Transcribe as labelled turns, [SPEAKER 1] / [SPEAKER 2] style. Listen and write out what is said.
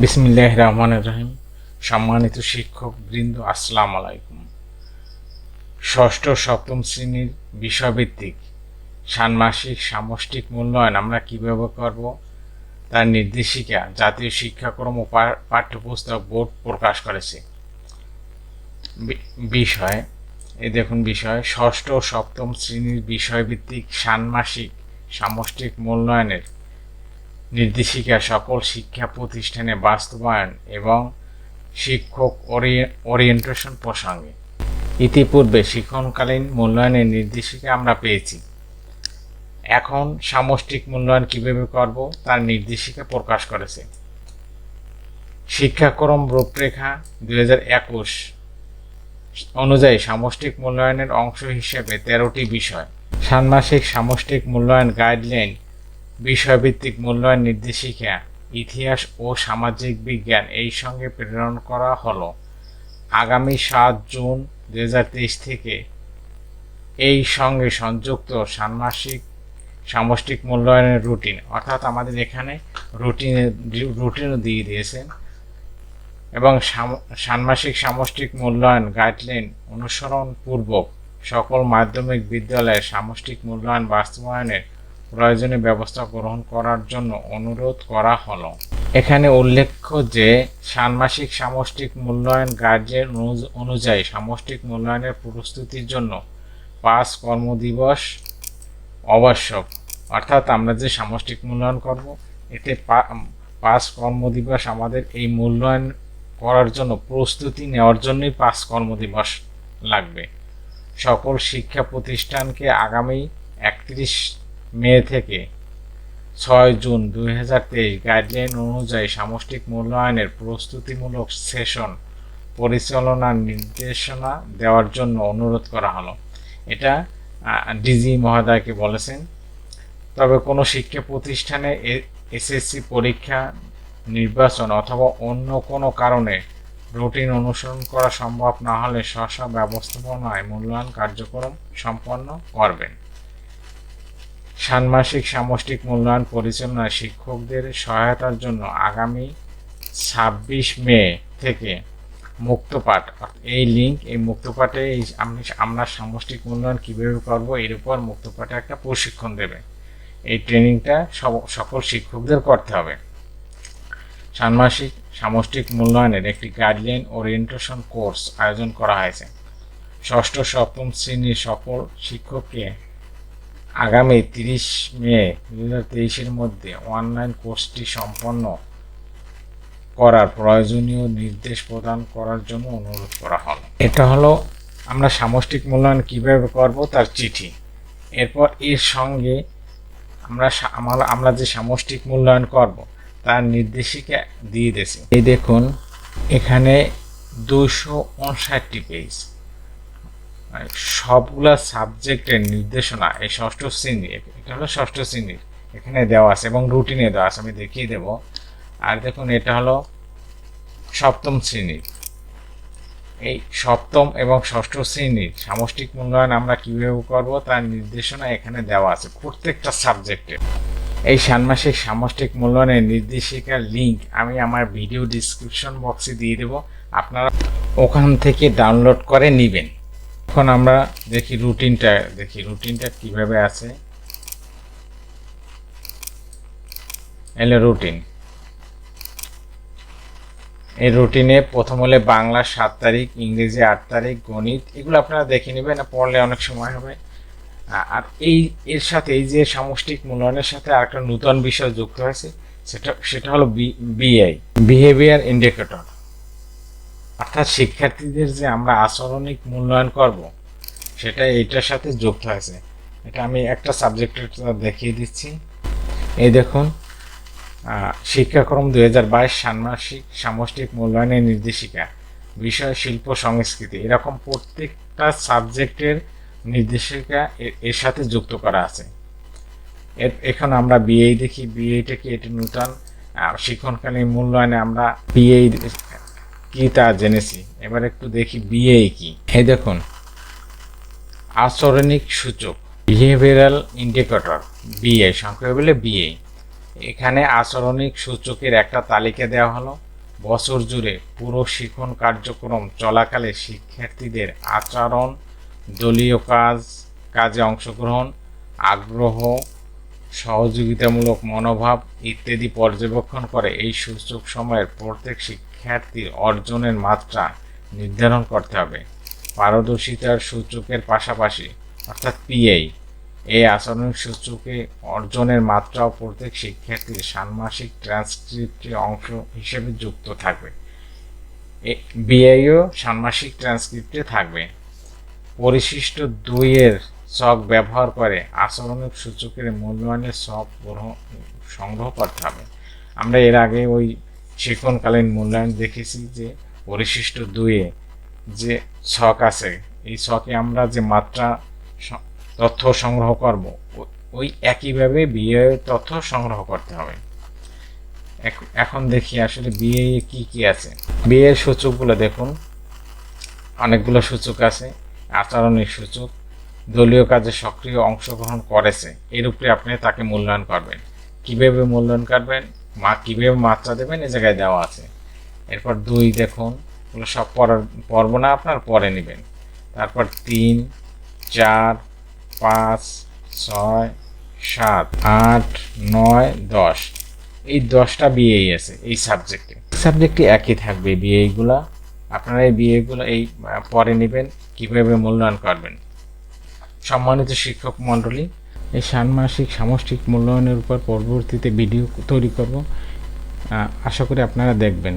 [SPEAKER 1] বিসমিল্লাহির রহমানির রহিম। সম্মানিত শিক্ষক বৃন্দ, আসসালামু আলাইকুম। ষষ্ঠ সপ্তম শ্রেণীর বিষয়ভিত্তিক ষান্মাসিক সামষ্টিক মূল্যায়ন আমরা কিভাবে করব তার নির্দেশিকা জাতীয় শিক্ষাক্রম ও পাঠ্যপুস্তক বোর্ড প্রকাশ করেছে। বিষয় বিষয় ষষ্ঠ ও সপ্তম শ্রেণীর বিষয়ভিত্তিক ষান্মাসিক সামষ্টিক মূল্যায়নের নির্দেশিকা সকল শিক্ষা প্রতিষ্ঠানে বাস্তবায়ন এবং শিক্ষক ওরিয়েন্টেশন প্রসঙ্গে। ইতিপূর্বে শিক্ষণকালীন মূল্যায়নের নির্দেশিকা আমরা পেয়েছি, এখন সামষ্টিক মূল্যায়ন কিভাবে করব তার নির্দেশিকা প্রকাশ করেছে। শিক্ষাক্রম রূপরেখা 2021 অনুযায়ী সামষ্টিক মূল্যায়নের অংশ হিসেবে 13টি বিষয়, ষান্মাসিক সামষ্টিক মূল্যায়ন গাইডলাইন, বিষয়ভিত্তিক মূল্যায়ন নির্দেশিকা, ইতিহাস ও সামাজিক বিজ্ঞান এই সঙ্গে প্রেরণ করা হলো। আগামী 7 জুন 2023 থেকে এই সঙ্গে সংযুক্ত ষান্মাসিক সামষ্টিক মূল্যায়নের রুটিন, অর্থাৎ আমাদের এখানে রুটিনও দিয়ে দিয়েছেন, এবং ষান্মাসিক সামষ্টিক মূল্যায়ন গাইডলাইন অনুসরণ পূর্বক সকল মাধ্যমিক বিদ্যালয়ে সামষ্টিক মূল্যায়ন বাস্তবায়নের প্রয়োজনীয় ব্যবস্থা গ্রহণ করার জন্য অনুরোধ করা হলো। এখানে উল্লেখ্য যে ষান্মাসিক সামষ্টিক মূল্যায়ন গাইডলাইন অনুযায়ী সামষ্টিক মূল্যায়নের প্রস্তুতির জন্য 5 কর্মদিবস আবশ্যক। অর্থাৎ আমরা যে সামষ্টিক মূল্যায়ন করব, এতে 5 কর্মদিবস আমাদের এই মূল্যায়ন করার জন্য প্রস্তুতি নেওয়ার জন্যই 5 কর্মদিবস লাগবে। সকল শিক্ষা প্রতিষ্ঠানকে আগামী 31 মে থেকে 6 জুন 2023 গাইডলাইন অনুযায়ী সামষ্টিক মূল্যায়নের প্রস্তুতিমূলক সেশন পরিচালনার নির্দেশনা দেওয়ার জন্য অনুরোধ করা হলো। এটা ডিজি মহোদয়কে বলেছেন। তবে কোনো শিক্ষা প্রতিষ্ঠানে এসএসসি পরীক্ষা, নির্বাচন অথবা অন্য কোনো কারণে রুটিন অনুসরণ করা সম্ভব না হলে স্ব ব্যবস্থাপনায় মূল্যায়ন কার্যক্রম সম্পন্ন করবেন। ষান্মাসিক সামষ্টিক মূল্যায়ন পরিচালনায় শিক্ষকদের সহায়তার জন্য আগামী 26 মে থেকে মুক্তপাঠ, এই লিঙ্ক, এই মুক্তপাঠে আমরা সামষ্টিক মূল্যায়ন কীভাবে করব এর উপর মুক্তপাঠে একটা প্রশিক্ষণ দেবে। এই ট্রেনিংটা সকল শিক্ষকদের করতে হবে। ষান্মাসিক সামষ্টিক মূল্যায়নের একটি গাইডলাইন ওরিয়েন্টেশন কোর্স আয়োজন করা হয়েছে। ষষ্ঠ সপ্তম শ্রেণীর সকল শিক্ষককে আগামী 30 মে 2023 মধ্যে অনলাইন কোর্সটি সম্পন্ন করার প্রয়োজনীয় নির্দেশ প্রদান করার জন্য অনুরোধ করা হলো। এটা হলো আমরা সামষ্টিক মূল্যায়ন কিভাবে করব তার চিঠি। এরপর এর সঙ্গে আমরা যে সামষ্টিক মূল্যায়ন করব তার নির্দেশিকা দিয়ে দিয়েছে। এই দেখুন, এখানে 259টি পেজ, সবগুলা সাবজেক্টের নির্দেশনা এই ষষ্ঠ শ্রেণী, এটা হলো ষষ্ঠ শ্রেণীর, এখানে দেওয়া আছে এবং রুটিনে দেওয়া আছে, আমি দেখিয়ে দেব। আর দেখুন, এটা হলো সপ্তম শ্রেণীর। এই সপ্তম এবং ষষ্ঠ শ্রেণীর সামষ্টিক মূল্যায়ন আমরা কীভাবে করব তার নির্দেশনা এখানে দেওয়া আছে প্রত্যেকটা সাবজেক্টের। এই ষান্মাসিক সামষ্টিক মূল্যায়নের নির্দেশিকার লিঙ্ক আমি আমার ভিডিও ডিসক্রিপশন বক্সে দিয়ে দেব, আপনারা ওখান থেকে ডাউনলোড করে নেবেন। এখন আমরা রুটিনটা কিভাবে আছে। এলে রুটিন, এই রুটিনে প্রথম হলে বাংলা 7 তারিখ, ইংরেজি 8 তারিখ, গণিত, এগুলো আপনারা দেখে নেবেন, পড়লে অনেক সময় হবে। আর এর সাথে এই যে সামষ্টিক মূল্যায়নের সাথে আরেকটা নতুন বিষয় যুক্ত হয়েছে, সেটা হলো বিআই, বিহেভিয়ার ইন্ডিকেটর। অর্থাৎ শিক্ষার্থীদের যে আমরা আচরণিক মূল্যায়ন করব সেটা এইটার সাথে যুক্ত হয়েছে। এটা আমি একটা সাবজেক্টের দেখিয়ে দিচ্ছি। এই দেখুন, শিক্ষাক্রম 2022 ষান্মাসিক সামষ্টিক মূল্যায়নের নির্দেশিকা, বিষয় শিল্প সংস্কৃতি, এরকম প্রত্যেকটা সাবজেক্টের নির্দেশিকা এর সাথে যুক্ত করা আছে। এখন আমরা বিএই দেখি, বিএইটাকে এটি নতুন শিক্ষণকালীন মূল্যায়নে আমরা বিএই কি তা জেনেছি। এবার একটু দেখি বিএই কি। এই দেখুন, আচরণিক সূচক, বিহেভিয়ারাল ইন্ডিকেটর, বিএ সংক্ষেপে বলে বিএ। এখানে আচরণিক সূচকের একটা তালিকা দেওয়া হলো। বছর জুড়ে পুরো শিখন কার্যক্রম চলাকালে শিক্ষার্থীদের আচরণ, দলীয় কাজে অংশগ্রহণ, আগ্রহ, সহযোগিতামূলক মনোভাব ইত্যাদি পর্যবেক্ষণ করে এই সূচক সময়ের প্রত্যেক শিক্ষার্থীর অর্জনের মাত্রা নির্ধারণ করতে হবে। পারদর্শিতার সূচকের পাশাপাশি অর্থাৎ পিএই এই আচরণ সূচকে অর্জনের মাত্রাও প্রত্যেক শিক্ষার্থীর ষান্মাসিক ট্রান্সক্রিপ্টের অংশ হিসেবে যুক্ত থাকবে। বিআইও ষান্মাসিক ট্রান্সক্রিপ্টে থাকবে। পরিশিষ্ট 2 এর ছক ব্যবহার করে আচরণিক সূচকের মূল্যায়নের ছক সংগ্রহ করতে হবে। আমরা এর আগে ওই শিক্ষণকালীন মূল্যায়ন দেখেছি যে পরিশিষ্ট 2 এ যে ছক আছে, এই ছকে আমরা যে মাত্রা তথ্য সংগ্রহ করব, ওই একইভাবে বিএ তথ্য সংগ্রহ করতে হবে। এখন দেখি আসলে বিএ কি কি আছে। বিএ এর সূচকগুলো দেখুন, অনেকগুলো সূচক আছে। আচরণিক সূচক, দলীয় কাজে সক্রিয় অংশগ্রহণ করেছে, এর উপরে আপনি তাকে মূল্যায়ন করবেন। কিভাবে মূল্যায়ন করবেন, কিভাবে মাত্রা দেবেন, এ জায়গায় দেওয়া আছে। এরপর 2 দেখুন, এগুলো সব পড়ব না, আপনার পরে নেবেন। তারপর 3, 4, 5, 6, 7, 8, 9, 10, এই 10টা বিএই আছে এই সাবজেক্টে একই থাকবে বিএইগুলা। আপনারা এই বিএগুলো এই পরে নেবেন, কিভাবে মূল্যায়ন করবেন। সম্মানিত শিক্ষক মণ্ডলী, এই ষান্মাসিক সামষ্টিক মূল্যায়নের উপর পরবর্তীতে ভিডিও তৈরি করব, আশা করি আপনারা দেখবেন।